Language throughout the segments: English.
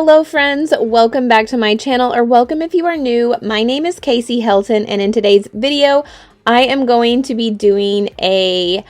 Hello friends, welcome back to my channel, or welcome if you are new. My name is Casey Helton, and in today's video I am going to be doing a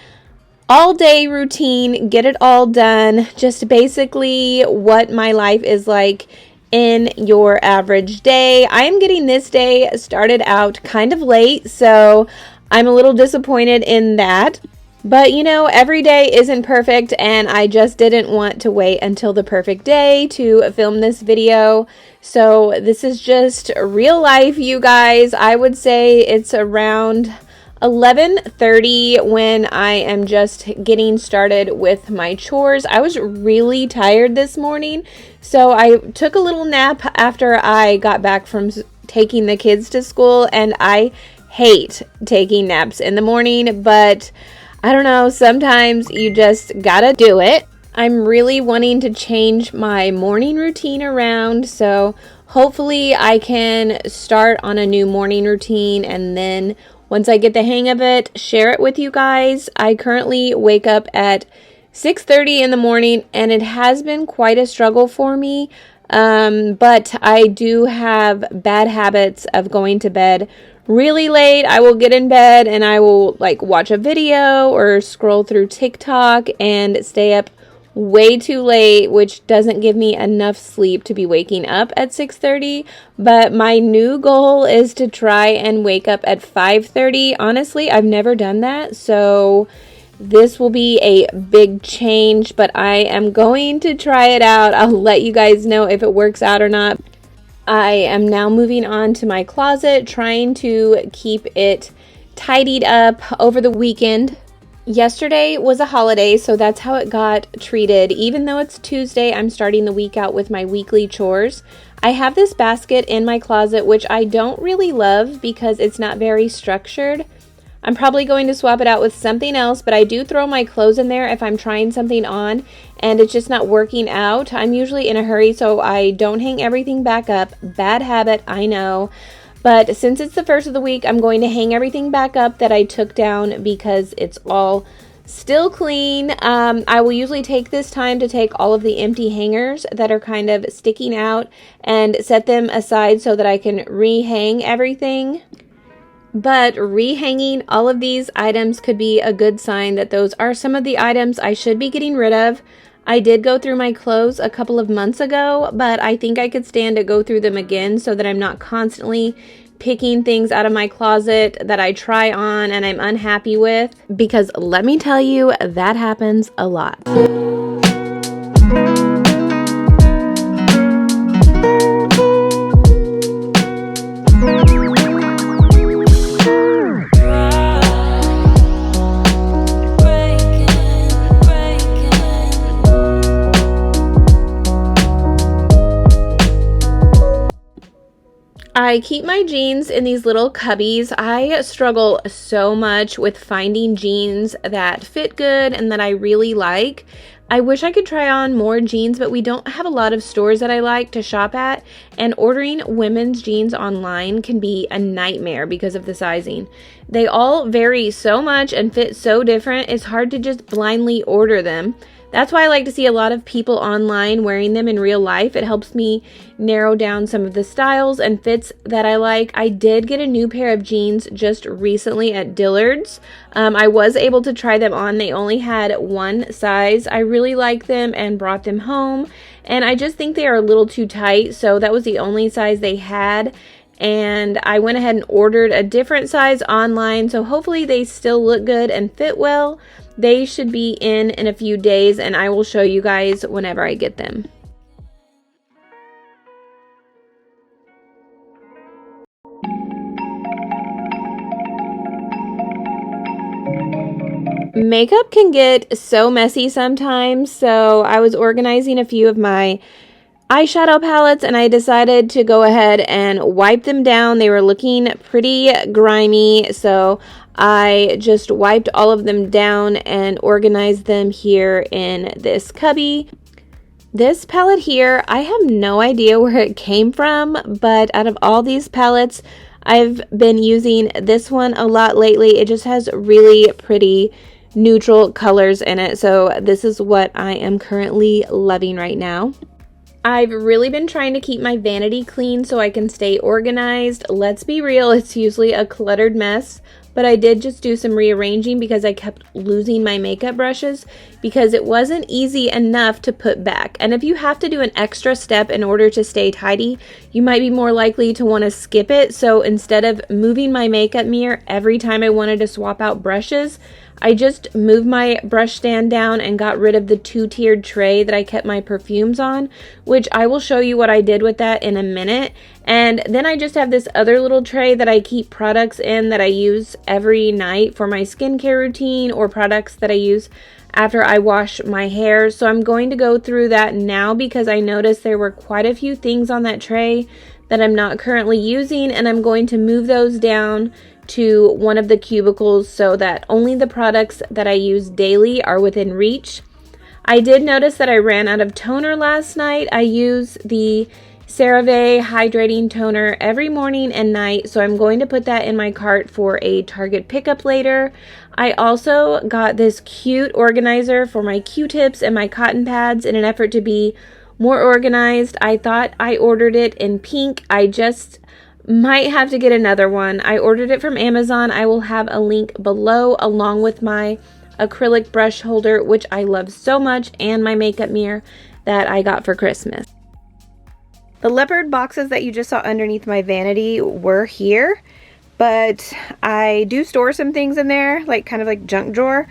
all-day routine, get it all done, just basically what my life is like in your average day. I am getting this day started out kind of late, so I'm a little disappointed in that. But you know, every day isn't perfect, and I just didn't want to wait until the perfect day to film this video. So this is just real life, you guys. I would say it's around 11:30 when I am just getting started with my chores. I was really tired this morning, so I took a little nap after I got back from taking the kids to school, and I hate taking naps in the morning, but I don't know, sometimes you just gotta do it. I'm really wanting to change my morning routine around, so hopefully I can start on a new morning routine, and then once I get the hang of it, share it with you guys. I currently wake up at 6:30 in the morning, and it has been quite a struggle for me, but I do have bad habits of going to bed really late. I will get in bed and I will watch a video or scroll through TikTok and stay up way too late, which doesn't give me enough sleep to be waking up at 6:30. But my new goal is to try and wake up at 5:30. Honestly, I've never done that, so this will be a big change, but I am going to try it out. I'll let you guys know if it works out or not. I am now moving on to my closet, trying to keep it tidied up over the weekend. Yesterday was a holiday, so that's how it got treated. Even though it's Tuesday, I'm starting the week out with my weekly chores. I have this basket in my closet, which I don't really love because it's not very structured. I'm probably going to swap it out with something else, but I do throw my clothes in there if I'm trying something on and it's just not working out. I'm usually in a hurry, so I don't hang everything back up. Bad habit, I know. But since it's the first of the week, I'm going to hang everything back up that I took down because it's all still clean. I will usually take this time to take all of the empty hangers that are kind of sticking out and set them aside so that I can rehang everything. But rehanging all of these items could be a good sign that those are some of the items I should be getting rid of. I did go through my clothes a couple of months ago, but I think I could stand to go through them again so that I'm not constantly picking things out of my closet that I try on and I'm unhappy with, because let me tell you, that happens a lot. I keep my jeans in these little cubbies. I struggle so much with finding jeans that fit good and that I really like. I wish I could try on more jeans, but we don't have a lot of stores that I like to shop at, and ordering women's jeans online can be a nightmare because of the sizing. They all vary so much and fit so different, it's hard to just blindly order them. That's why I like to see a lot of people online wearing them in real life. It helps me narrow down some of the styles and fits that I like. I did get a new pair of jeans just recently at Dillard's. I was able to try them on. They only had one size. I really like them and brought them home. And I just think they are a little too tight, so that was the only size they had. And I went ahead and ordered a different size online, so hopefully they still look good and fit well. They should be in a few days, and I will show you guys whenever I get them. Makeup can get so messy sometimes, so I was organizing a few of my eyeshadow palettes, and I decided to go ahead and wipe them down. They were looking pretty grimy, so I just wiped all of them down and organized them here in this cubby. This palette here, I have no idea where it came from, but out of all these palettes, I've been using this one a lot lately. It just has really pretty neutral colors in it, so this is what I am currently loving right now. I've really been trying to keep my vanity clean so I can stay organized. Let's be real, it's usually a cluttered mess, but I did just do some rearranging because I kept losing my makeup brushes because it wasn't easy enough to put back. And if you have to do an extra step in order to stay tidy, you might be more likely to want to skip it. So instead of moving my makeup mirror every time I wanted to swap out brushes, I just moved my brush stand down and got rid of the two-tiered tray that I kept my perfumes on, which I will show you what I did with that in a minute. And then I just have this other little tray that I keep products in that I use every night for my skincare routine or products that I use after I wash my hair. So I'm going to go through that now because I noticed there were quite a few things on that tray that I'm not currently using, and I'm going to move those down to one of the cubicles so that only the products that I use daily are within reach. I did notice that I ran out of toner last night. I use the CeraVe hydrating toner every morning and night, so I'm going to put that in my cart for a Target pickup later. I also got this cute organizer for my Q-tips and my cotton pads in an effort to be more organized. I thought I ordered it in pink. I just might have to get another one. I ordered it from Amazon. I will have a link below along with my acrylic brush holder, which I love so much, and my makeup mirror that I got for Christmas. The leopard boxes that you just saw underneath my vanity were here, but I do store some things in there, like kind of like junk drawer,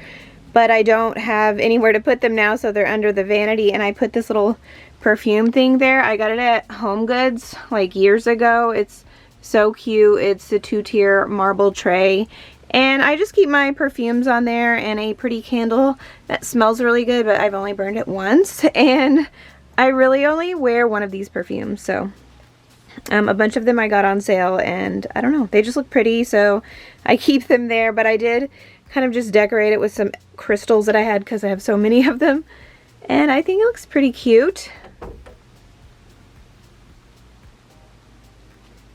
but I don't have anywhere to put them now, so they're under the vanity, and I put this little perfume thing there. I got it at Home Goods like years ago. It's so cute. It's a two-tier marble tray, and I just keep my perfumes on there and a pretty candle that smells really good, but I've only burned it once, and I really only wear one of these perfumes. So a bunch of them I got on sale, and I don't know, they just look pretty, so I keep them there. But I did kind of just decorate it with some crystals that I had because I have so many of them, and I think it looks pretty cute.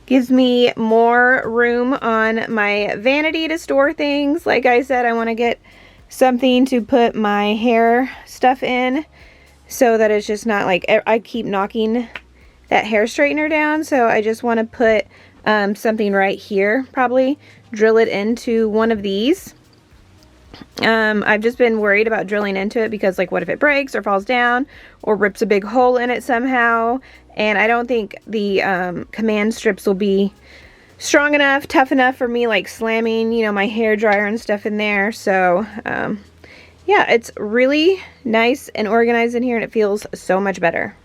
Gives me more room on my vanity to store things. Like I said, I want to get something to put my hair stuff in so that it's just not like I keep knocking that hair straightener down. So I just want to put something right here, probably drill it into one of these. I've just been worried about drilling into it because, like, what if it breaks or falls down or rips a big hole in it somehow? And I don't think the command strips will be strong enough, tough enough for me, like slamming, you know, my hair dryer and stuff in there. So yeah, it's really nice and organized in here, and it feels so much better.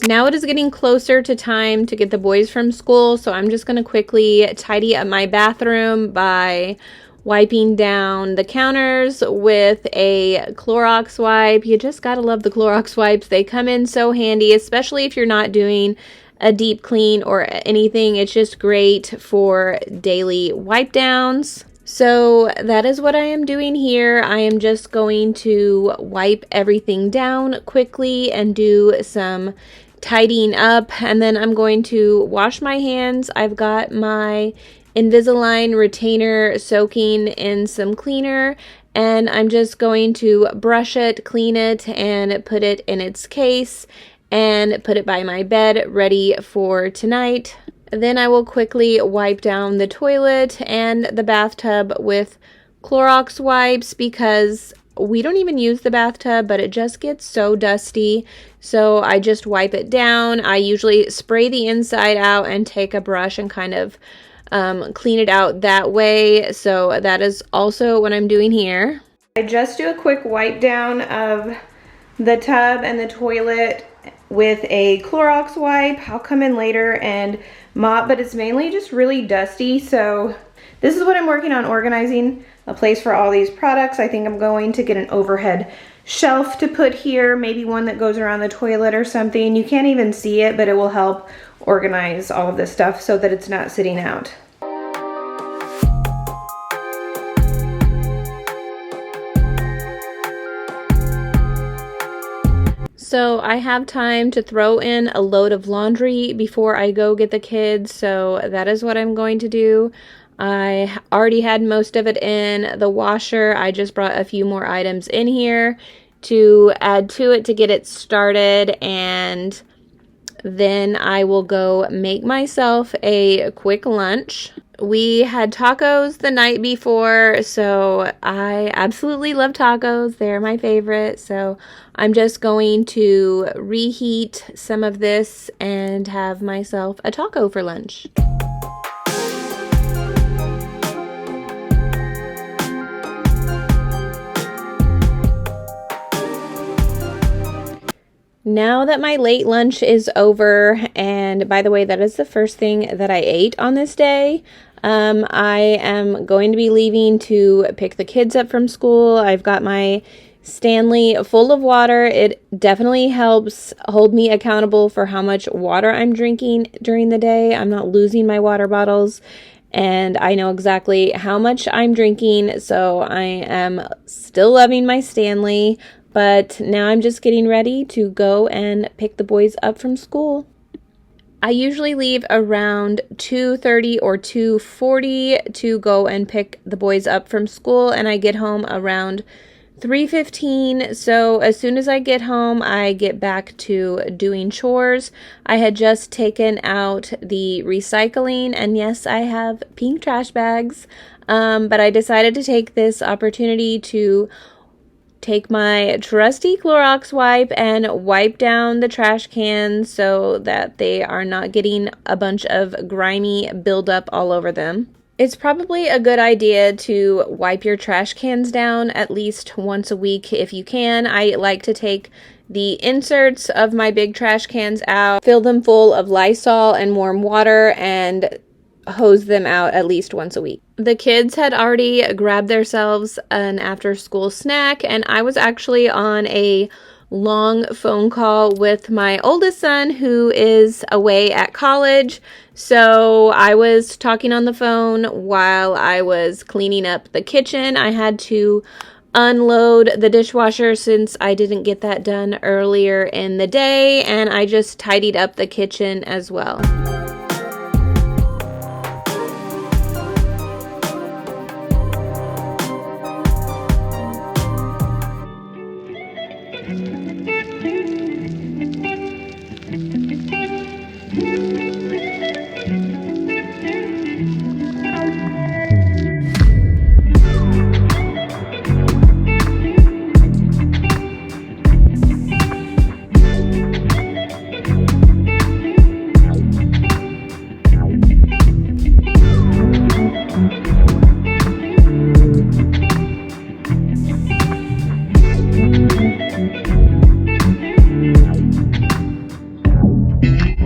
Now it is getting closer to time to get the boys from school, so I'm just going to quickly tidy up my bathroom by wiping down the counters with a Clorox wipe. You just gotta love the Clorox wipes. They come in so handy, especially if you're not doing a deep clean or anything. It's just great for daily wipe downs. So that is what I am doing here. I am just going to wipe everything down quickly and do some tidying up, and then I'm going to wash my hands. I've got my Invisalign retainer soaking in some cleaner, and I'm just going to brush it, clean it, and put it in its case and put it by my bed ready for tonight. Then I will quickly wipe down the toilet and the bathtub with Clorox wipes because we don't even use the bathtub, but it just gets so dusty. So I just wipe it down. I usually spray the inside out and take a brush and kind of clean it out that way. So that is also what I'm doing here. I just do a quick wipe down of the tub and the toilet with a Clorox wipe. I'll come in later and mop, but it's mainly just really dusty. So this is what I'm working on, organizing a place for all these products. I think I'm going to get an overhead shelf to put here, maybe one that goes around the toilet or something. You can't even see it, but it will help organize all of this stuff so that it's not sitting out. So I have time to throw in a load of laundry before I go get the kids, so that is what I'm going to do. I already had most of it in the washer. I just brought a few more items in here to add to it to get it started, and then I will go make myself a quick lunch. We had tacos the night before, so I absolutely love tacos. They're my favorite, so I'm just going to reheat some of this and have myself a taco for lunch. Now that my late lunch is over, and by the way, that is the first thing that I ate on this day, I am going to be leaving to pick the kids up from school. I've got my Stanley full of water. It definitely helps hold me accountable for how much water I'm drinking during the day. I'm not losing my water bottles, and I know exactly how much I'm drinking, so I am still loving my Stanley. But now I'm just getting ready to go and pick the boys up from school. I usually leave around 2:30 or 2:40 to go and pick the boys up from school, and I get home around 3:15. So as soon as I get home, I get back to doing chores. I had just taken out the recycling, and yes, I have pink trash bags, but I decided to take this opportunity to take my trusty Clorox wipe and wipe down the trash cans so that they are not getting a bunch of grimy buildup all over them. It's probably a good idea to wipe your trash cans down at least once a week if you can. I like to take the inserts of my big trash cans out, fill them full of Lysol and warm water, and hose them out at least once a week. The kids had already grabbed themselves an after-school snack, and I was actually on a long phone call with my oldest son who is away at college. So I was talking on the phone while I was cleaning up the kitchen. I had to unload the dishwasher since I didn't get that done earlier in the day, and I just tidied up the kitchen as well.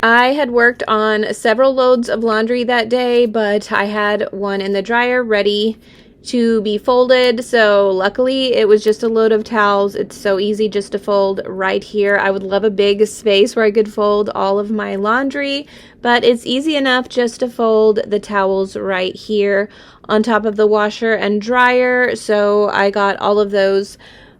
I had worked on several loads of laundry that day, but I had one in the dryer ready to be folded, so luckily it was just a load of towels. It's so easy just to fold right here. I would love a big space where I could fold all of my laundry, but it's easy enough just to fold the towels right here on top of the washer and dryer, so I got all of those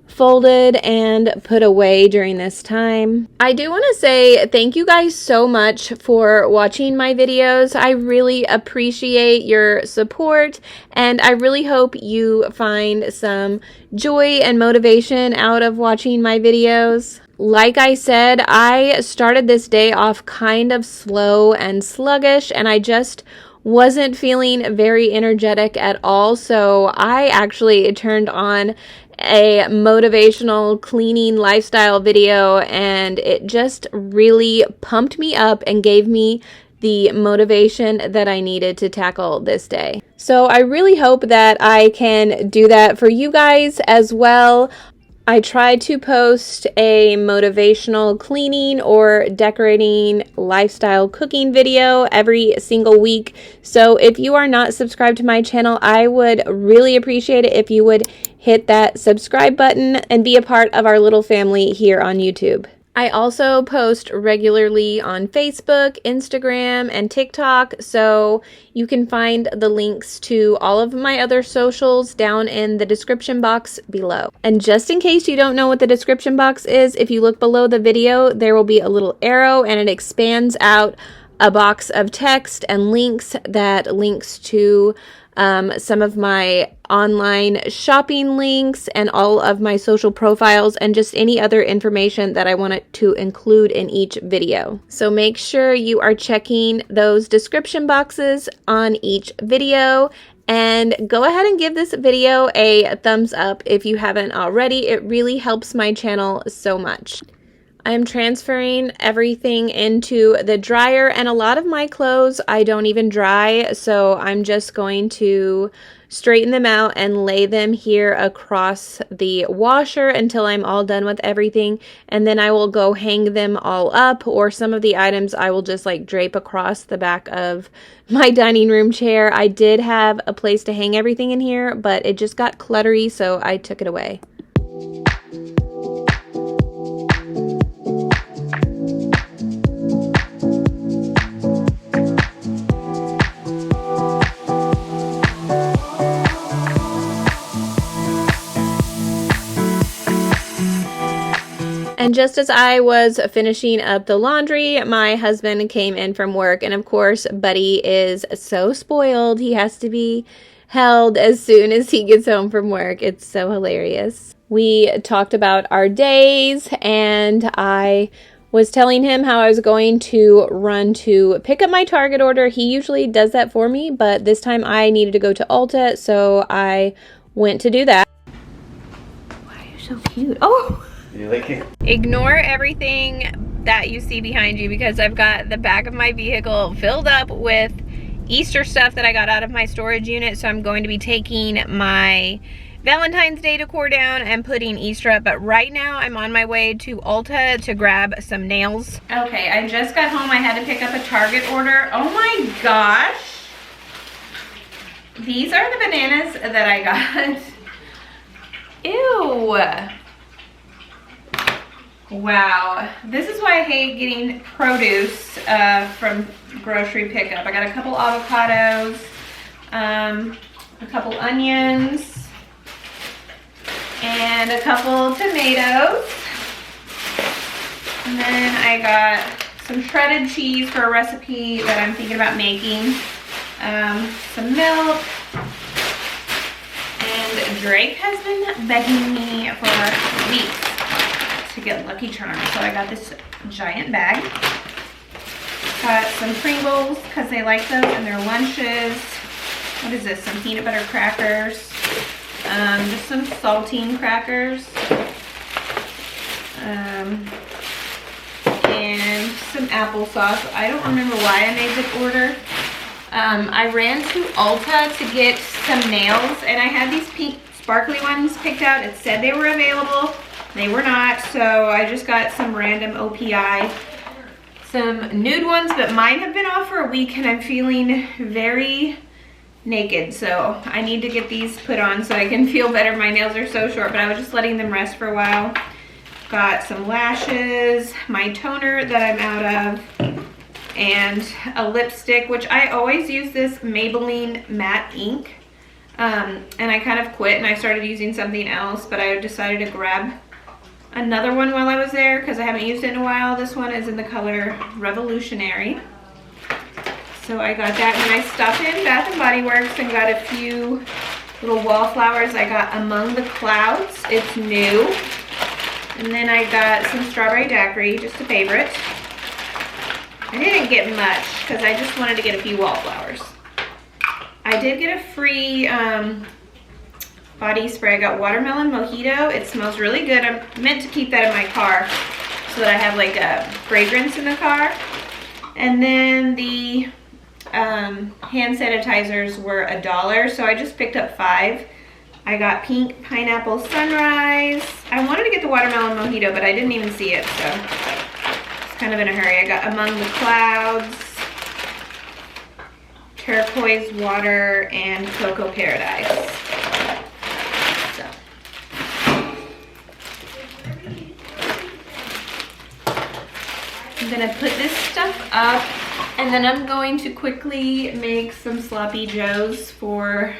folded and put away during this time. I do want to say thank you guys so much for watching my videos. I really appreciate your support, and I really hope you find some joy and motivation out of watching my videos. Like I said, I started this day off kind of slow and sluggish, and I just wasn't feeling very energetic at all, so I actually turned on a motivational cleaning lifestyle video, and it just really pumped me up and gave me the motivation that I needed to tackle this day. So I really hope that I can do that for you guys as well. I try to post a motivational cleaning or decorating lifestyle cooking video every single week. So if you are not subscribed to my channel, I would really appreciate it if you would hit that subscribe button and be a part of our little family here on YouTube. I also post regularly on Facebook, Instagram, and TikTok, so you can find the links to all of my other socials down in the description box below. And just in case you don't know what the description box is, if you look below the video, there will be a little arrow and it expands out a box of text and links that links to some of my online shopping links and all of my social profiles and just any other information that I wanted to include in each video. So make sure you are checking those description boxes on each video, and go ahead and give this video a thumbs up if you haven't already. It really helps my channel so much. I'm transferring everything into the dryer, and a lot of my clothes I don't even dry, so I'm just going to straighten them out and lay them here across the washer until I'm all done with everything, and then I will go hang them all up, or some of the items I will just like drape across the back of my dining room chair. I did have a place to hang everything in here, but it just got cluttery, so I took it away. And just as I was finishing up the laundry, my husband came in from work, and of course, Buddy is so spoiled. He has to be held as soon as he gets home from work. It's so hilarious. We talked about our days, and I was telling him how I was going to run to pick up my Target order. He usually does that for me, but this time I needed to go to Ulta, so I went to do that. Why are you so cute? Oh! You like it? Ignore everything that you see behind you because I've got the back of my vehicle filled up with Easter stuff that I got out of my storage unit. So I'm going to be taking my Valentine's Day decor down and putting Easter up. But right now I'm on my way to Ulta to grab some nails. Okay, I just got home. I had to pick up a Target order. Oh my gosh. These are the bananas that I got. Ew. Wow, this is why I hate getting produce from grocery pickup. I got a couple avocados, a couple onions, and a couple tomatoes. And then I got some shredded cheese for a recipe that I'm thinking about making, some milk, and Drake has been begging me for weeks to get Lucky Charms, so I got this giant bag. Got some Pringles because they like those in their lunches. What is this? Some peanut butter crackers, just some saltine crackers, and some applesauce. I don't remember why I made this order. I ran to Ulta to get some nails, and I had these pink sparkly ones picked out. It said they were available. They were not, so I just got some random OPI, some nude ones, but mine have been off for a week and I'm feeling very naked, so I need to get these put on so I can feel better. My nails are so short, but I was just letting them rest for a while. Got some lashes, my toner that I'm out of, and a lipstick, which I always use this Maybelline matte ink, and I kind of quit and I started using something else, but I decided to grab another one while I was there because I haven't used it in a while. This one is in the color Revolutionary. So I got that, and I stopped in Bath & Body Works and got a few little wallflowers. I got Among the Clouds. It's new. And then I got some strawberry daiquiri, just a favorite. I didn't get much because I just wanted to get a few wallflowers. I did get a free body spray. I got watermelon mojito. It smells really good. I'm meant to keep that in my car so that I have like a fragrance in the car. And then the hand sanitizers were $1, so I just picked up 5. I got pink pineapple sunrise. I wanted to get the watermelon mojito, but I didn't even see it, so it's kind of in a hurry. I got among the clouds, turquoise water, and cocoa paradise. So. I'm gonna put this stuff up, and then I'm going to quickly make some sloppy joes for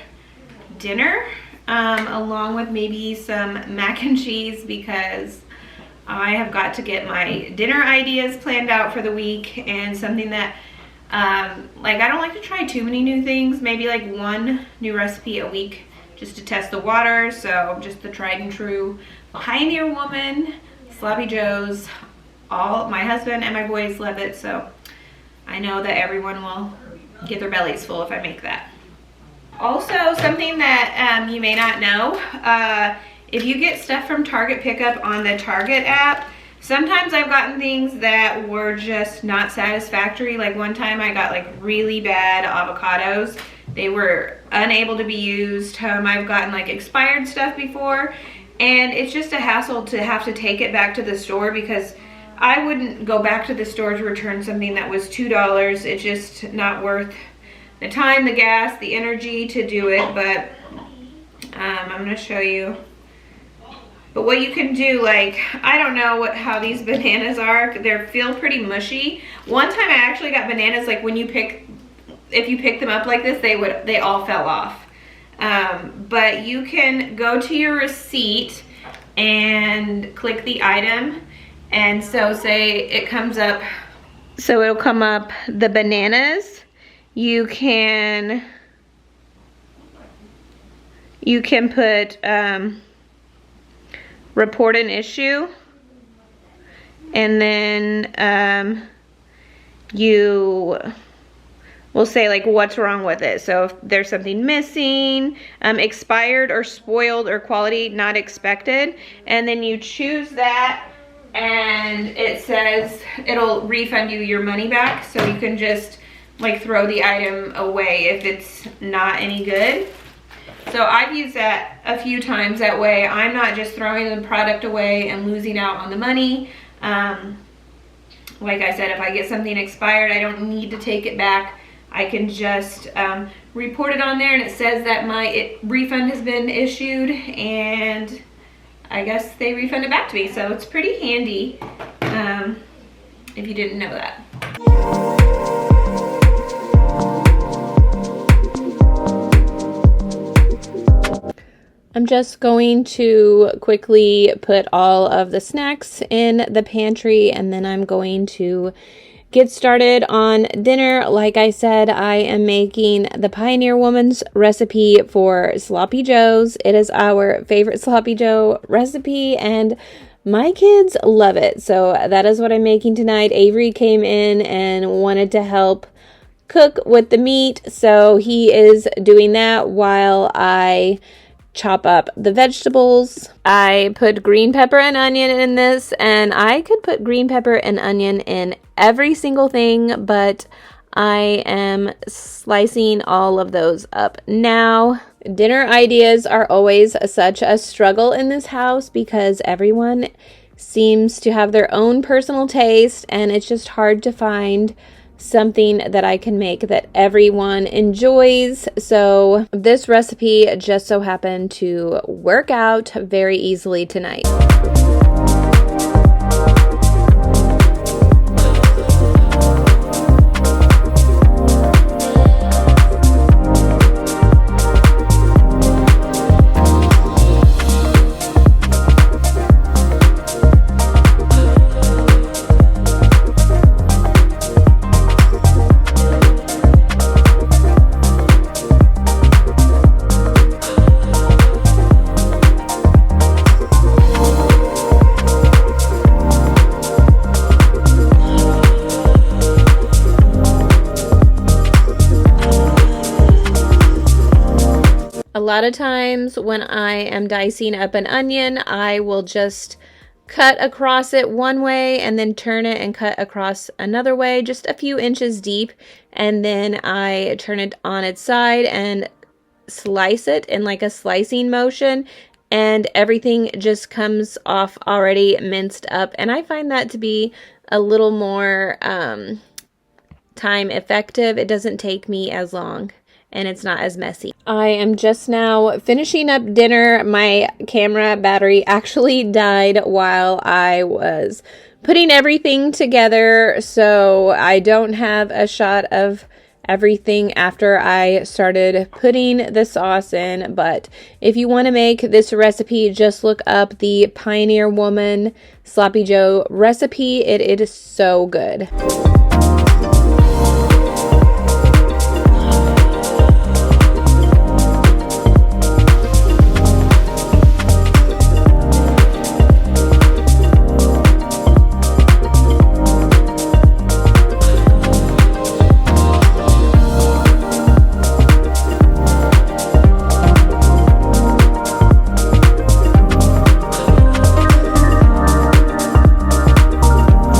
dinner, along with maybe some mac and cheese, because I have got to get my dinner ideas planned out for the week, and something that like, I don't like to try too many new things, maybe like one new recipe a week just to test the water. So just the tried and true Pioneer Woman sloppy joes. All my husband and my boys love it, so I know that everyone will get their bellies full if I make that. Also, something that you may not know, if you get stuff from Target pickup on the Target app, sometimes I've gotten things that were just not satisfactory. Like one time I got like really bad avocados. They were unable to be used. I've gotten like expired stuff before, and it's just a hassle to have to take it back to the store, because I wouldn't go back to the store to return something that was $2. It's just not worth the time, the gas, the energy to do it. But I'm gonna show you. But what you can do, like, I don't know how these bananas are. They feel pretty mushy. One time I actually got bananas, like when you if you pick them up like this, they all fell off. But you can go to your receipt and click the item. And so say it comes up, so it'll come up the bananas. You can put report an issue, and then you will say like what's wrong with it. So if there's something missing, expired or spoiled or quality not expected, and then you choose that, and it says it'll refund you your money back. So you can just like throw the item away if it's not any good. So I've used that a few times. That way I'm not just throwing the product away and losing out on the money. Like I said, if I get something expired, I don't need to take it back. I can just report it on there, and it says that my refund has been issued, and I guess they refund it back to me. So it's pretty handy if you didn't know that. I'm just going to quickly put all of the snacks in the pantry, and then I'm going to get started on dinner. Like I said, I am making the Pioneer Woman's recipe for sloppy joes. It is our favorite sloppy joe recipe, and my kids love it. So that is what I'm making tonight. Avery came in and wanted to help cook with the meat, so he is doing that while I chop up the vegetables. I put green pepper and onion in this, and I could put green pepper and onion in every single thing, but I am slicing all of those up now. Dinner ideas are always such a struggle in this house because everyone seems to have their own personal taste, and it's just hard to find something that I can make that everyone enjoys. So this recipe just so happened to work out very easily tonight. A lot of times when I am dicing up an onion, I will just cut across it one way and then turn it and cut across another way, just a few inches deep, and then I turn it on its side and slice it in like a slicing motion, and everything just comes off already minced up. And I find that to be a little more time effective. It doesn't take me as long, and it's not as messy. I am just now finishing up dinner. My camera battery actually died while I was putting everything together, so I don't have a shot of everything after I started putting the sauce in. But if you want to make this recipe, just look up the Pioneer Woman Sloppy Joe recipe. It is so good.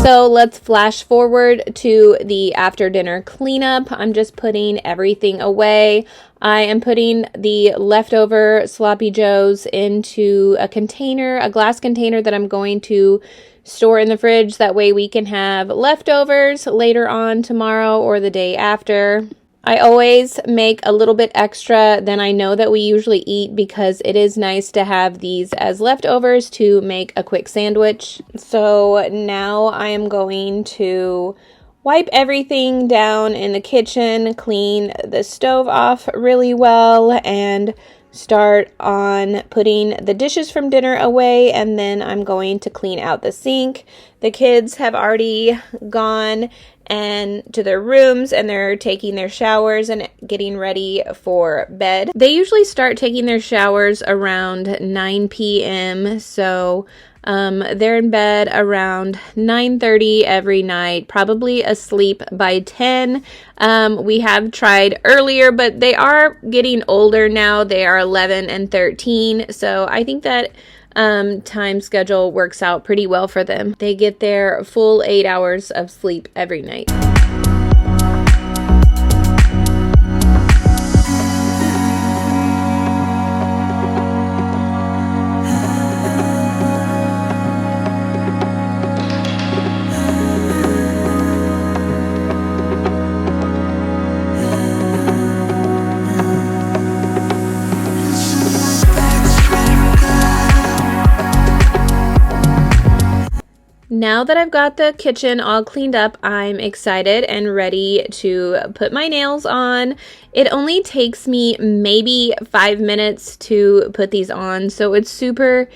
So let's flash forward to the after dinner cleanup. I'm just putting everything away. I am putting the leftover sloppy joes into a container, a glass container that I'm going to store in the fridge. That way we can have leftovers later on tomorrow or the day after. I always make a little bit extra than I know that we usually eat because it is nice to have these as leftovers to make a quick sandwich. So now I am going to wipe everything down in the kitchen, clean the stove off really well, and start on putting the dishes from dinner away, and then I'm going to clean out the sink. The kids have already gone and to their rooms, and they're taking their showers and getting ready for bed. They usually start taking their showers around 9 p.m. So they're in bed around 9:30 every night, probably asleep by 10. We have tried earlier, but they are getting older now. They are 11 and 13. So I think that time schedule works out pretty well for them. They get their full 8 hours of sleep every night. Now that I've got the kitchen all cleaned up, I'm excited and ready to put my nails on. It only takes me maybe 5 minutes to put these on, so it's super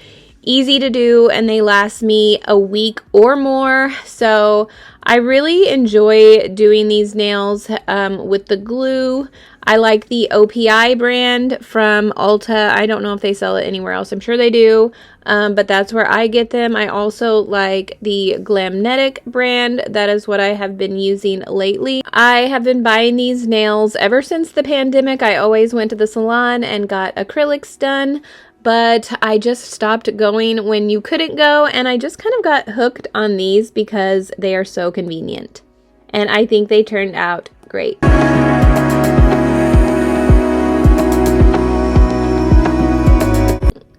easy to do, and they last me a week or more. So I really enjoy doing these nails with the glue. I like the OPI brand from Ulta. I don't know if they sell it anywhere else. I'm sure they do, but that's where I get them. I also like the Glamnetic brand. That is what I have been using lately. I have been buying these nails ever since the pandemic. I always went to the salon and got acrylics done, but I just stopped going when you couldn't go, and I just kind of got hooked on these because they are so convenient. And I think they turned out great.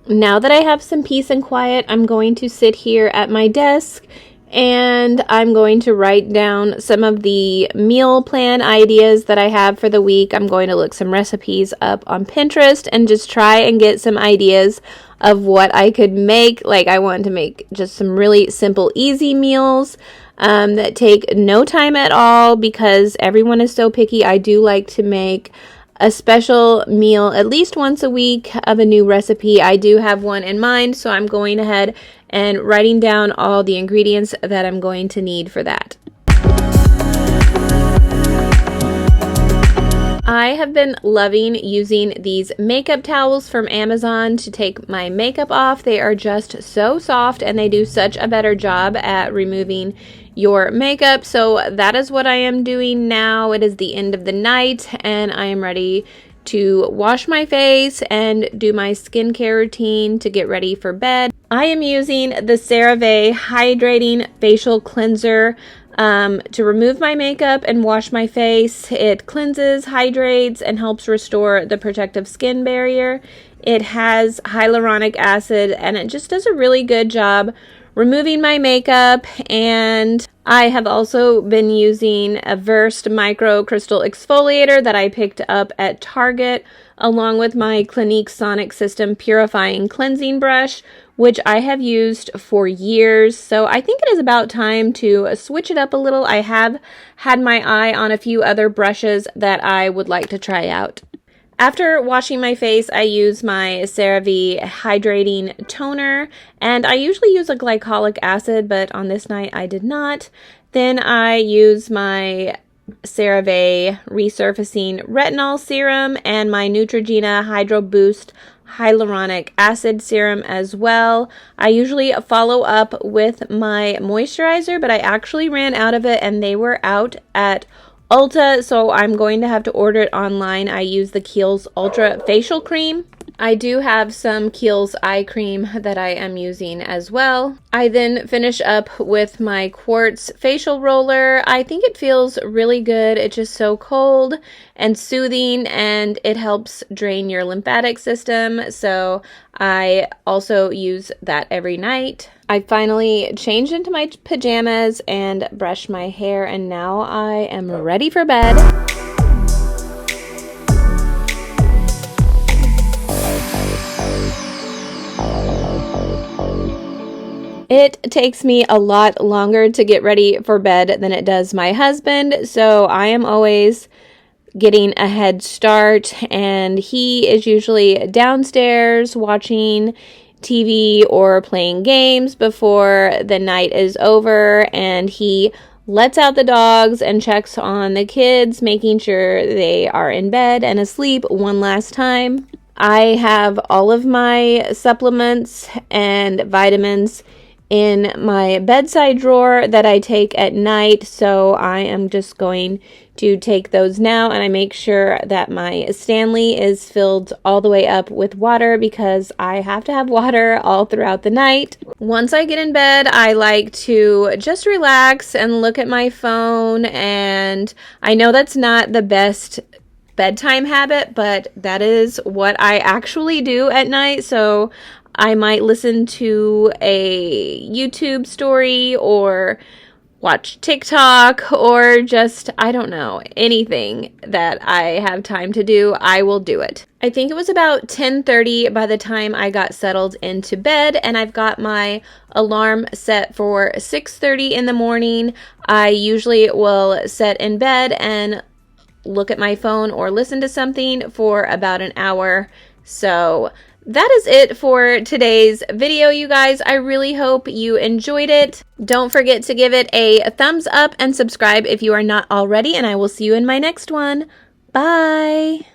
Now that I have some peace and quiet, I'm going to sit here at my desk and I'm going to write down some of the meal plan ideas that I have for the week. I'm going to look some recipes up on Pinterest and just try and get some ideas of what I could make. Like, I want to make just some really simple, easy meals that take no time at all because everyone is so picky. I do like to make a special meal at least once a week of a new recipe. I do have one in mind, so I'm going ahead and writing down all the ingredients that I'm going to need for that. I have been loving using these makeup towels from Amazon to take my makeup off. They are just so soft and they do such a better job at removing your makeup. So that is what I am doing now. It is the end of the night and I am ready to wash my face and do my skincare routine to get ready for bed. I am using the CeraVe Hydrating Facial Cleanser. to remove my makeup and wash my face. It cleanses, hydrates, and helps restore the protective skin barrier. It has hyaluronic acid, and it just does a really good job removing my makeup. And I have also been using a Versed Micro Crystal Exfoliator that I picked up at Target, along with my Clinique Sonic System Purifying Cleansing Brush, which I have used for years. So I think it is about time to switch it up a little. I have had my eye on a few other brushes that I would like to try out. After washing my face, I use my CeraVe Hydrating Toner, and I usually use a glycolic acid, but on this night I did not. Then I use my CeraVe Resurfacing Retinol Serum and my Neutrogena Hydro Boost Hyaluronic Acid Serum as well. I usually follow up with my moisturizer, but I actually ran out of it and they were out at Ulta, so I'm going to have to order it online. I use the Kiehl's Ultra Facial Cream. I do have some Kiehl's eye cream that I am using as well. I then finish up with my Quartz facial roller. I think it feels really good. It's just so cold and soothing, and it helps drain your lymphatic system. So I also use that every night. I finally changed into my pajamas and brushed my hair, and now I am ready for bed. It takes me a lot longer to get ready for bed than it does my husband, so I am always getting a head start, and he is usually downstairs watching TV or playing games before the night is over, and he lets out the dogs and checks on the kids, making sure they are in bed and asleep one last time. I have all of my supplements and vitamins in my bedside drawer that I take at night, so I am just going to take those now, and I make sure that my Stanley is filled all the way up with water because I have to have water all throughout the night. Once I get in bed, I like to just relax and look at my phone, and I know that's not the best bedtime habit, but that is what I actually do at night. So I might listen to a YouTube story or watch TikTok or just, I don't know, anything that I have time to do, I will do it. I think it was about 10:30 by the time I got settled into bed, and I've got my alarm set for 6:30 in the morning. I usually will sit in bed and look at my phone or listen to something for about an hour. So that is it for today's video, you guys. I really hope you enjoyed it. Don't forget to give it a thumbs up and subscribe if you are not already, and I will see you in my next one. Bye!